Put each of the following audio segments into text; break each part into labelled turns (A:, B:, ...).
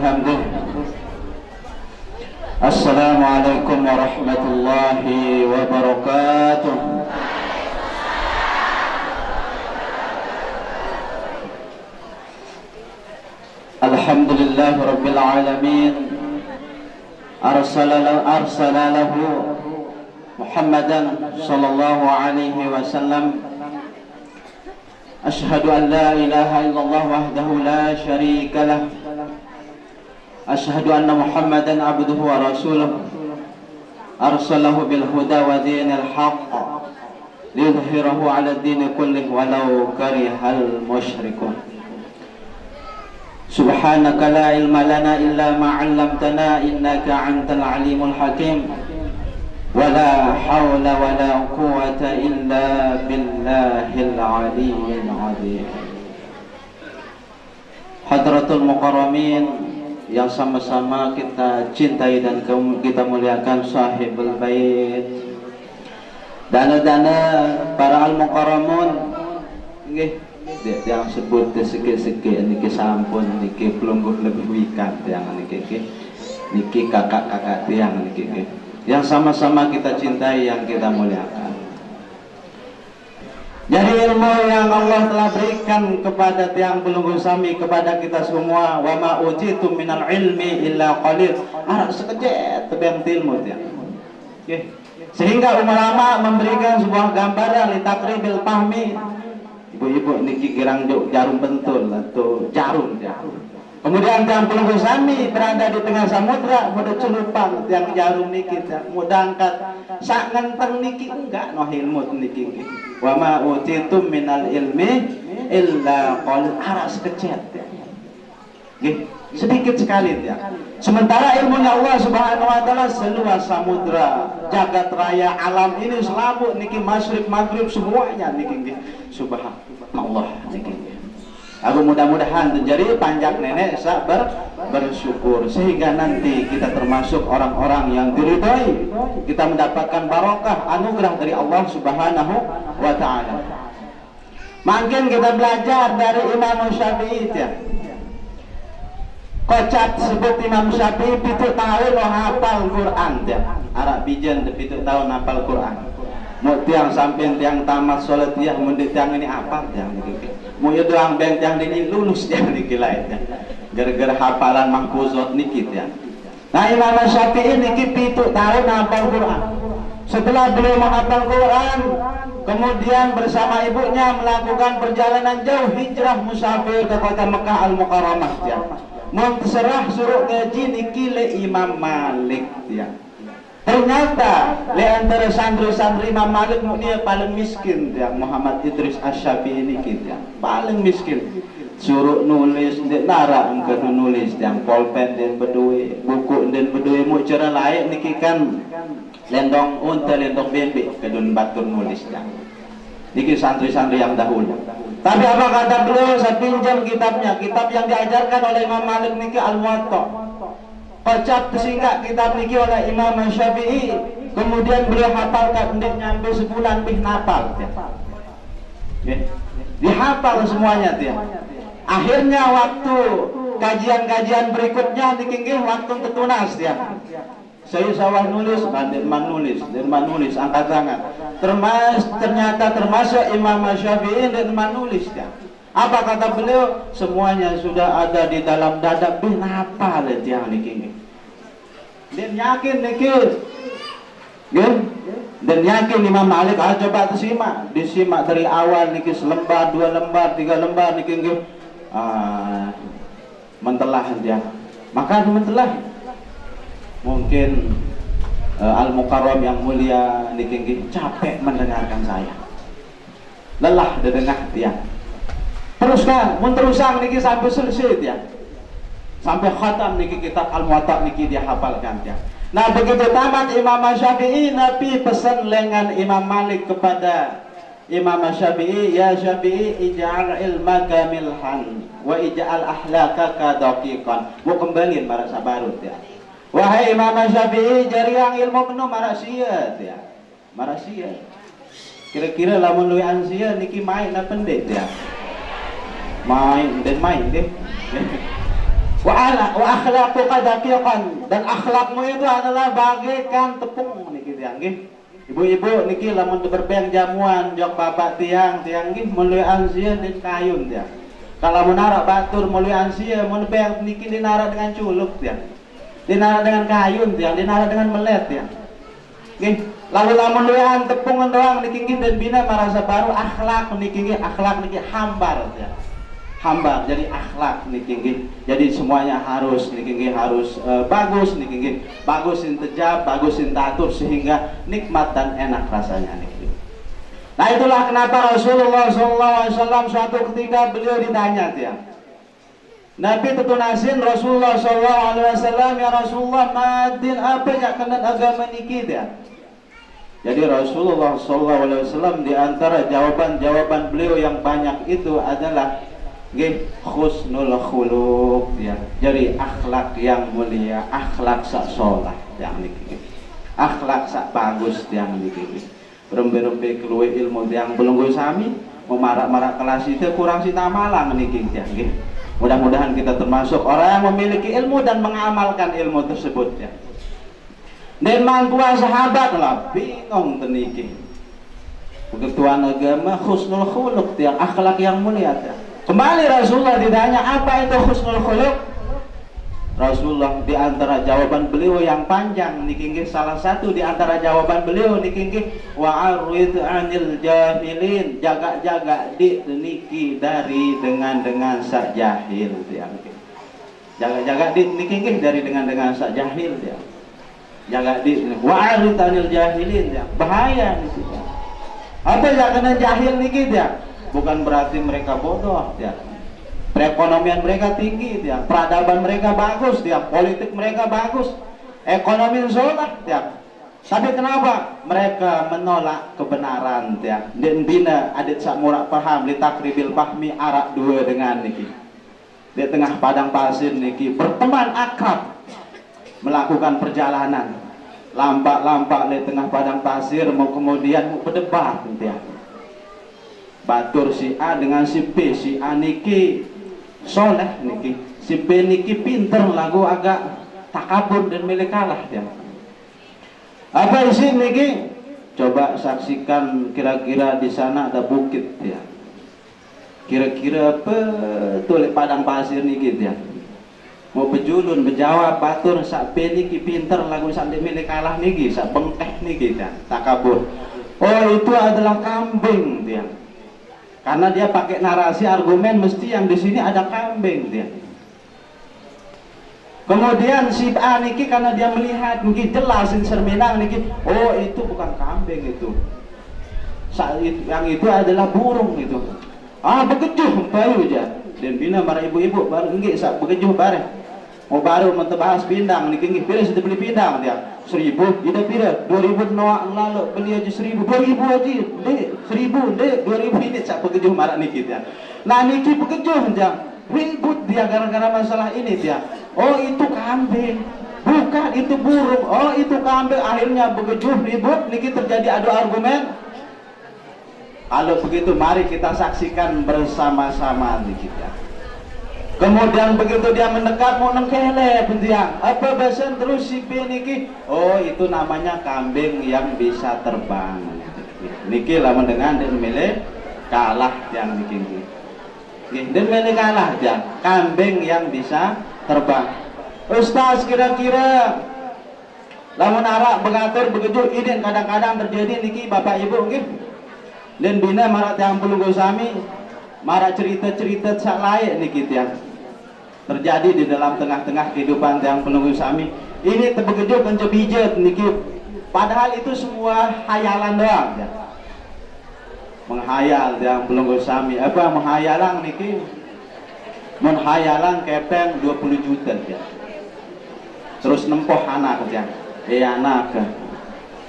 A: bihamdih. Assalamualaikum warahmatullahi wabarakatuh. Alhamdulillah rabbil alamin. Arsala lahu Muhammadan sallallahu alaihi wasallam. Ashhadu an la ilaha illallah wahdahu la syarika lah. Ashhadu anna Muhammadan abduhu wa rasuluh. Arsalahu bil huda wa dinil haqq liyudhhirahu 'ala ad-din kullih walau karihal musyrikun. Subhanaka la ilma lana illa ma 'allamtana innaka antal alimul hakim. Wala hawla wala quwwata illa billahil aliyyil azim. Hadratul mukarramin yang sama-sama kita cintai dan kita muliakan, sahibul bait, dana-dana para al-mukarramun nggih, yang sebut segi-segi niki sampun niki pelungguh lebih wikan yang niki kakak-kakak tiang niki yang sama-sama kita cintai, yang kita muliakan. Jadi ilmu yang Allah telah berikan kepada tiang pelungguh sami, kepada kita semua, wa ma utitum minal ilmi illa qalil, arek sekejap tebang ilmu tiang. Okay. Sehingga ulama memberikan sebuah gambaran li taqribil fahmi. Ibu-ibu niki kirang jarum bentul atau jarum ya. Kemudian tiang pelungguh sami berada di tengah samudra, mudah celupang tiang jarum niki, mudah angkat sak ngenteng niki enggak no ilmu niki. Wa ma utitum minal ilmi illa qalil, aras kecet nggih, sedikit sekali ya. Sementara ilmunya Allah Subhanahu wa taala seluas samudra, jagat raya alam ini selabu niki masyriq maghrib semuanya niki subhanallah niki. Aku mudah-mudahan terjadi panjang nenek sabar bersyukur sehingga nanti kita termasuk orang-orang yang diridhai, kita mendapatkan barokah anugerah dari Allah Subhanahu wa taala. Makin kita belajar dari Imam Syafi'i ya. Kocak sebut Imam Syafi'i 7 tahun hafal Quran ya. Arab bijen 7 tahun hafal Quran. Mau tiang sampai tiang tamat sholat ya, mau tiang ini apa tiang ini? Mau doang beng tiang ini lulus tiang ini lain ya. Gara-gara hafalan mangkuzot nikit ya. Nah Imam Syafi'i niki 7 tahun hafal Quran. Setelah beliau menghafal Quran, kemudian bersama ibunya melakukan perjalanan jauh hijrah musafir ke kota Mekah Al-Mukarramah ya. Mau terserah suruh ngaji niki le Imam Malik ya. Ternyata di antara santri-santri Imam Malik dia paling miskin ya, Muhammad Idris Asy-Syafi'i ini kita paling miskin. Suruh nulis ndek nara engke nulis yang pulpen dan bedue, buku dan bedue mu cara lain niki kan lendong unta lendong bembe kedun batur nulis ya. Niki santri-santri yang dahulu. Tapi apa kata beliau? Saya pinjam kitabnya, kitab yang diajarkan oleh Imam Malik niki Al-Muwatta. Pacap sehingga kitab niki oleh Imam Syafi'i, kemudian beliau hafalkan nyampe sebulan bih napal ya. Dihafal semuanya dia. Akhirnya waktu kajian-kajian berikutnya niki waktu tetunas dia. Saya sawah nulis, Derman nulis angkat tangan. Ternyata termasuk Imam Syafi'i Derman nulis dia. Apa kata beliau? Semuanya sudah ada di dalam dada bin apa tiang niki. Dan yakin niki. Dan yakin Imam Malik coba disimak dari awal niki selembar, 2 lembar, 3 lembar niki mentelah dia. Maka mentelah. Mungkin Al-Mukarram yang mulia niki capek mendengarkan saya. Lelah dengar dia. Teruskan, menterusang niki sampai selesai ya. Sampai khatam niki kitab Al-Muwatta niki dia hafalkan ya. Nah begitu tamat Imam Syafi'i, Nabi pesan lengan Imam Malik kepada Imam Syafi'i, ya Syafi'i ij'al ilmaka milhan wa ij'al ahlakaka daqiqan. Mau kembali marah sabarut ya. Wahai Imam Syafi'i, jariang ilmu menu marah sia ya. Marah sia. Kira-kira lamun luwi ansia niki main na pendek ya. Main deh Wa akhlaquka daqiqan, dan akhlakmu itu adalah bagaikan tepung niki tiang nggih. Ibu-ibu niki lamun berbeng jamuan jok bapak tiang nggih meuli ansieun din kayun tiang. Kalau menarak batur meuli ansieun mun beng niki dinarak dengan culuk tiang. Dinarak dengan kayun tiang, dinarak dengan melet tiang. Nggih, lalu lamun lean tepungan doang niki nggih dan bina merasa baru akhlak niki nggih, akhlak niki hambar tiang. Hambar jadi akhlak niki nggih. Jadi semuanya harus niki nggih harus bagus niki nggih. Bagus intejab, bagus intatur sehingga nikmat dan enak rasanya niki. Nah, itulah kenapa Rasulullah SAW suatu ketika beliau ditanya tiang. Nabi tetunasin Rasulullah SAW, ya Rasulullah, madin apa yang kena agama niki dia? Jadi Rasulullah SAW di antara jawaban-jawaban beliau yang banyak itu adalah husnul khuluq ya. Jadi akhlak yang mulia, akhlak sak sholah yang niki. Akhlak sak bagus yang niki. Rembe-rembe keluwe ilmu yang belum sami, memarak-marak kelas itu kurang sita malang niki ya nggih. Mudah-mudahan kita termasuk orang yang memiliki ilmu dan mengamalkan ilmu tersebut ya. Dan mantua sahabat lah bingung teniki. Ketuaan agama husnul khuluq yang akhlak yang mulia ya. Kembali Rasulullah ditanya apa itu husnul khuluq. Rasulullah di antara jawaban beliau yang panjang niki salah satu di antara jawaban beliau niki wa'arid 'anil jahilin, jaga-jaga di niki dari dengan sak jahil dia. Jaga-jaga di niki dari dengan sak jahil dia. Jaga di wa'arid 'anil jahilin dia. Bahaya niki. Apa yang kena jahil niki dia? Bukan berarti mereka bodoh dia. Perekonomian mereka tinggi dia, peradaban mereka bagus dia, politik mereka bagus, ekonomi sholat dia. Tapi kenapa mereka menolak kebenaran dia? Dan bina adik sak murak paham li takribil fahmi arak dua dengan niki. Di tengah padang pasir niki berteman akrab melakukan perjalanan. Lampak-lampak di tengah padang pasir mau kemudian mau berdebat dia. Batur si A dengan si B, si A niki soleh niki, si B niki pinter lagu agak takabur dan milik kalah dia. Apa isi niki? Coba saksikan kira-kira di sana ada bukit dia. Kira-kira apa tuh padang pasir niki dia. Mau bejulun berjawab batur sak B niki pinter lagu sak milik kalah niki, sak bengkeh niki dia, takabur. Oh itu adalah kambing dia. Karena dia pakai narasi argumen mesti yang di sini ada kambing dia. Kemudian si A niki karena dia melihat niki jelasin serminang niki, oh itu bukan kambing itu. Yang itu adalah burung itu. Ah bekejuh bayu aja. Dan bina marah ibu-ibu baru nggih sak bekejuh bareng. Mau baru mentebahas pindang niki nggih pilih sudah beli pindang dia. 1000 ida pira 2000 noak lalu beli aja 1000 2000 aja dek 1000 dek 2000 ini sak bekejuh marah niki dia. Nah niki bekejuh dia ribut dia gara-gara masalah ini dia. Oh itu kambing, bukan itu burung. Oh itu kambing, akhirnya bekejuh ribut niki terjadi adu argumen. Kalau begitu mari kita saksikan bersama-sama niki dia. Kemudian begitu dia mendekat mau nengkele pendiang apa bahasan terus si B niki, oh itu namanya kambing yang bisa terbang niki lah mendengar dan milih kalah yang niki dan milih kalah dia kambing yang bisa terbang. Ustaz kira-kira lamun arak begatur begitu ini kadang-kadang terjadi niki bapak ibu nggih dan bina marak yang perlu gosami marak cerita-cerita sak layak niki tiang terjadi di dalam tengah-tengah kehidupan yang penunggu sami ini terbegitu penjebijet niki padahal itu semua hayalan doang ya. Menghayal yang penunggu sami apa menghayalang niki menghayalang kepeng 20 juta ya. Terus nempoh anak ya anak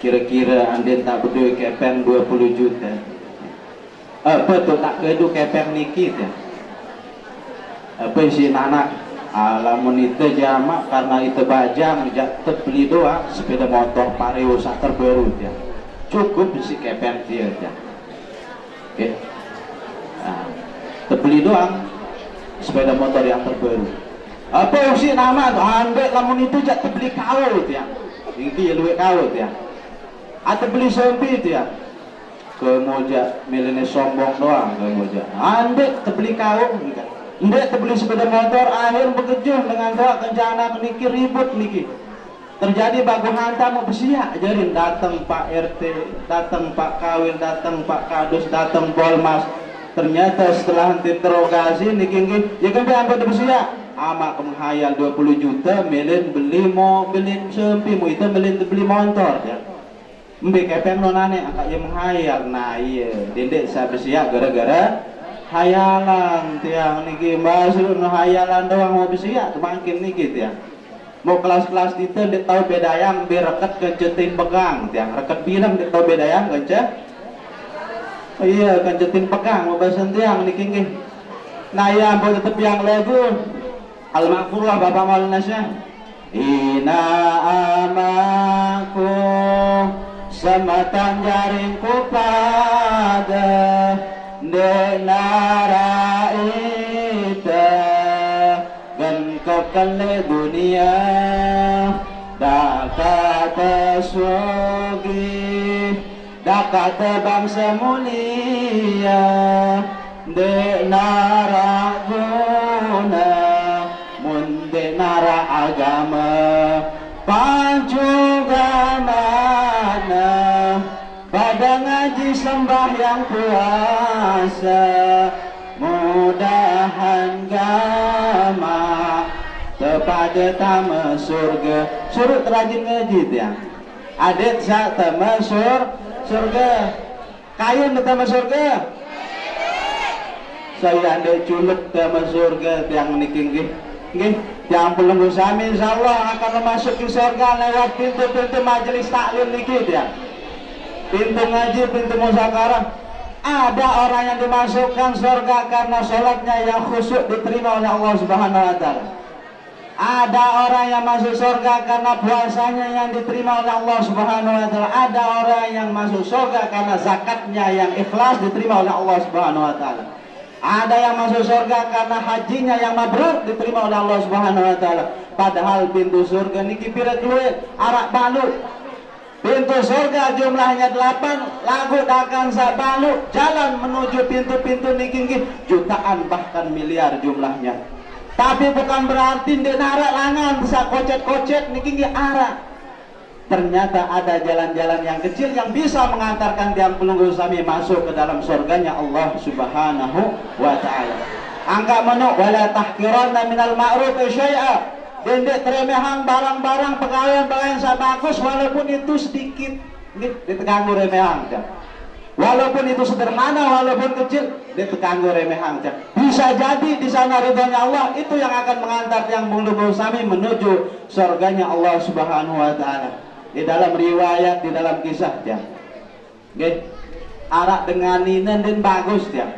A: kira-kira andin tak berdua kepeng 20 juta apa tuh tak kedu kepeng niki ya. Apa si anak alamun itu jamak karena itu bajang jatuh beli doang sepeda motor pariwisata terbaru dia cukup si kepeng dia ya. Oke nah, terbeli doang sepeda motor yang terbaru Apa usi nama tu andek lamun itu jak beli kau tu ya. Tinggi luwe kau tu ya. Atau beli sempi tu ya. Kemoja milene sombong doang kemoja. Andek terbeli kau kan. Ndek terbeli sepeda motor akhir bekejuh dengan doa kencana niki ribut niki. Terjadi bagu hantam mau bersiak jarin datang Pak RT, datang Pak Kawin, datang Pak Kadus, datang Polmas. Ternyata setelah interogasi niki ya kan dia ambil bersiak. Amak menghayal 20 juta milin beli mobilin sempi mu itu milin beli motor ya. Mbak kepeng nonane angkat yang menghayal. Nah iya dendek saya bersiak gara-gara hayalan tiang niki masuk hayalan doang mau bersiak makin niki tiang mau kelas-kelas itu dia tahu beda yang bereket kencetin pegang tiang reket bilang dia tahu beda yang kence iya kencetin pegang mau bahasa tiang niki niki. Nah ya mau tetap yang lagu al-makfurlah Bapak Maulanasnya ina amaku sematan jaringku pada denara ita gan kokale dunia dakata sugi dakata bangsa mulia denara guna mun denara agama panjuga mana pada ngaji sembahyang puasa mudahan gama kepada tama surga surut rajin ngaji dia adet sa tama surga kayun tama surga saya ada culuk tama surga yang niki nggih yang belum bersami insyaallah akan memasuki surga lewat pintu-pintu majelis taklim niki dia pintu ngaji, pintu musyawarah. Ada orang yang dimasukkan surga karena sholatnya yang khusyuk diterima oleh Allah Subhanahu wa taala. Ada orang yang masuk surga karena puasanya yang diterima oleh Allah Subhanahu wa taala. Ada orang yang masuk surga karena zakatnya yang ikhlas diterima oleh Allah Subhanahu wa taala. Ada yang masuk surga karena hajinya yang mabrur diterima oleh Allah Subhanahu wa taala. Padahal pintu surga niki pira keluar arak balut. Pintu surga jumlahnya 8, lagu dakan sabalu jalan menuju pintu-pintu niki jutaan bahkan miliar jumlahnya. Tapi bukan berarti di narak langan bisa kocet-kocet niki arah. Ternyata ada jalan-jalan yang kecil yang bisa mengantarkan tiang pelunggu sami masuk ke dalam surganya Allah Subhanahu wa taala. Angka menu wala tahqiranna minal ma'ruf syai'a. Dendek teremehang barang-barang pegawai-pegawai yang bagus walaupun itu sedikit diteganggu remehang walaupun itu sederhana walaupun kecil diteganggu remehang bisa jadi di sana ridhonya Allah itu yang akan mengantar yang bulu sami menuju surganya Allah Subhanahu wa taala. Di dalam riwayat di dalam kisah ya arak dengan ninen dan bagus ya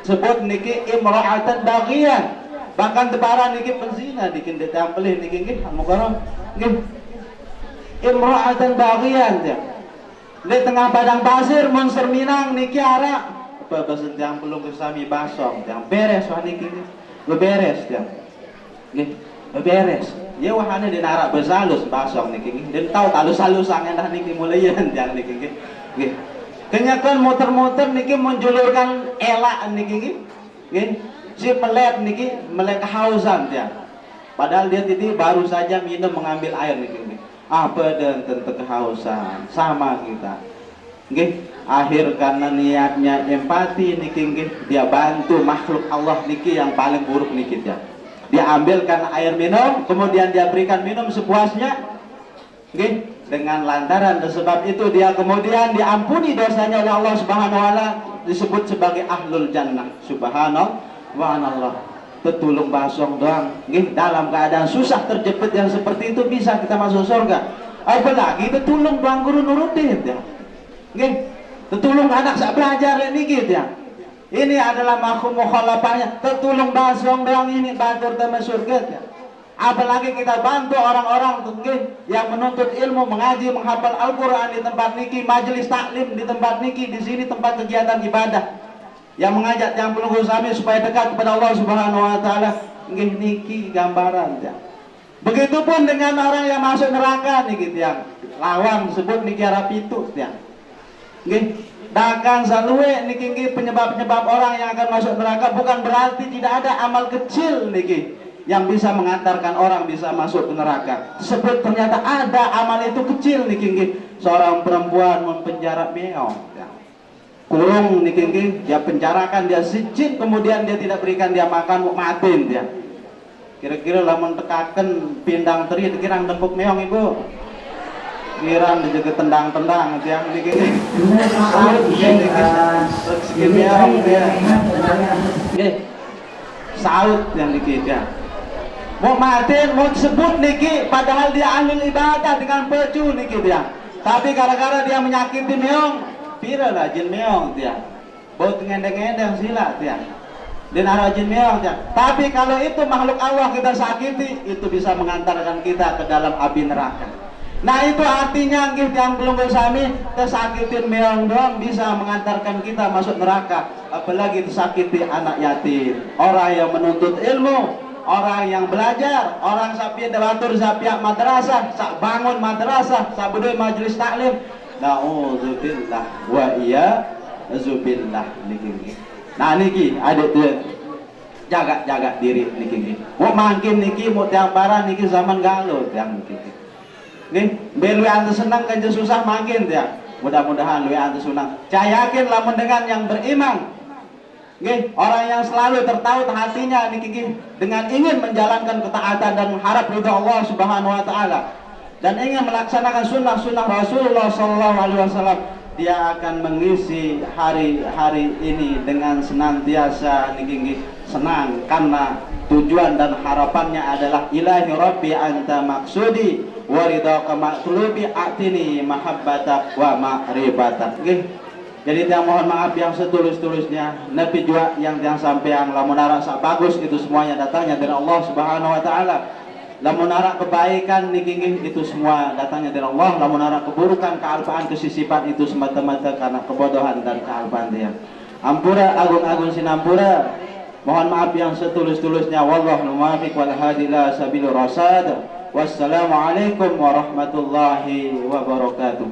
A: sebut niki imra'atan baghiyan bahkan tebaran niki penzina niki ditampelin niki nggih mukarram nggih imra'atan baghiyan ya di tengah padang pasir monster Minang niki ara apa besen yang belum kesami basong yang beres wah niki beres ya nggih beres ya wahane di narak besalus basong niki nggih dan tahu talus-halus angen dah niki mulaian yang niki nggih kenyakan muter-muter niki menjulurkan elak niki nggih si melet niki melet kehausan dia padahal dia tadi baru saja minum mengambil air niki apa dan tentu kehausan sama kita nggih akhir karena niatnya empati niki nggih dia bantu makhluk Allah niki yang paling buruk niki dia ambilkan air minum kemudian dia berikan minum sepuasnya nggih dengan lantaran sebab itu dia kemudian diampuni dosanya oleh Allah Subhanahu wa taala disebut sebagai ahlul jannah subhanallah subhanallah tertulung basong doang nggih dalam keadaan susah terjepit yang seperti itu bisa kita masuk surga apalagi tertulung doang guru nurutin ya nggih tertulung anak sak belajar niki ya ini adalah makhum mukhalafahnya tertulung basong doang ini batur tema surga ya apalagi kita bantu orang-orang yang menuntut ilmu mengaji menghafal Al-Qur'an di tempat niki majelis taklim di tempat niki di sini tempat kegiatan ibadah yang mengajak yang pelunggu sami supaya dekat kepada Allah Subhanahu wa taala nggih niki gambaran ya. Begitupun dengan orang yang masuk neraka niki tiang. Lawang disebut niki arah pitu tiang. Nggih, dakan salue niki nggih penyebab-penyebab orang yang akan masuk neraka, bukan berarti tidak ada amal kecil niki yang bisa mengantarkan orang bisa masuk ke neraka. Sebut ternyata ada amal itu kecil niki nggih. Seorang perempuan mempenjara meong ya. Kurung niki nggih, dia penjarakan, dia sijin, kemudian dia tidak berikan dia makan, mau matiin dia. Kira-kira lamun tekaken pindang teri dikirang tembuk meong ibu. Kirang dijaga tendang-tendang tiang niki. Saut niki rezeki meong dia. Nggih. Saut yang niki dia. Mau matiin, mau sebut niki, padahal dia ahli ibadah dengan pecu niki dia. Tapi gara-gara dia menyakiti meong, pira lah jin meong dia. Baut ngendeng-ngendeng sila dia. Dan arah jin meong dia. Tapi kalau itu makhluk Allah kita sakiti, itu bisa mengantarkan kita ke dalam api neraka. Nah itu artinya nggih yang belum bersami kesakitin meong doang bisa mengantarkan kita masuk neraka. Apalagi disakiti anak yatim, orang yang menuntut ilmu, orang yang belajar, orang sapi debatur sapiak madrasah, sak bangun madrasah, sak bedoi majelis taklim. Nauzubillah wa iya zubillah niki. Nah niki ada tuh jaga diri niki. Mau makin niki mau tiang parah niki zaman galau tiang niki. Nih, belu antu senang kan susah makin ya. Mudah-mudahan lu antu senang. Saya yakin lamun dengan yang beriman. Nggih, orang yang selalu tertaut hatinya niki dengan ingin menjalankan ketaatan dan mengharap ridha Allah Subhanahu wa taala dan ingin melaksanakan sunnah-sunnah Rasulullah sallallahu alaihi wasallam, dia akan mengisi hari-hari ini dengan senantiasa niki senang karena tujuan dan harapannya adalah ilahi rabbi anta maksudi waridaka maksulubi atini mahabbata wa ma'ribata. Jadi tiang mohon maaf yang setulus-tulusnya. Nabi juga yang sampean lamun arah sak bagus itu semuanya datangnya dari Allah Subhanahu wa taala. Lamun arah kebaikan niki itu semua datangnya dari Allah. Lamun arah keburukan, kealpaan, kesisipan itu semata-mata karena kebodohan dan kealpaan dia. Ampura agung-agung sinampura. Mohon maaf yang setulus-tulusnya. Wallahu muwaffiq wal hadi ila sabilur rasyad. Wassalamualaikum warahmatullahi wabarakatuh.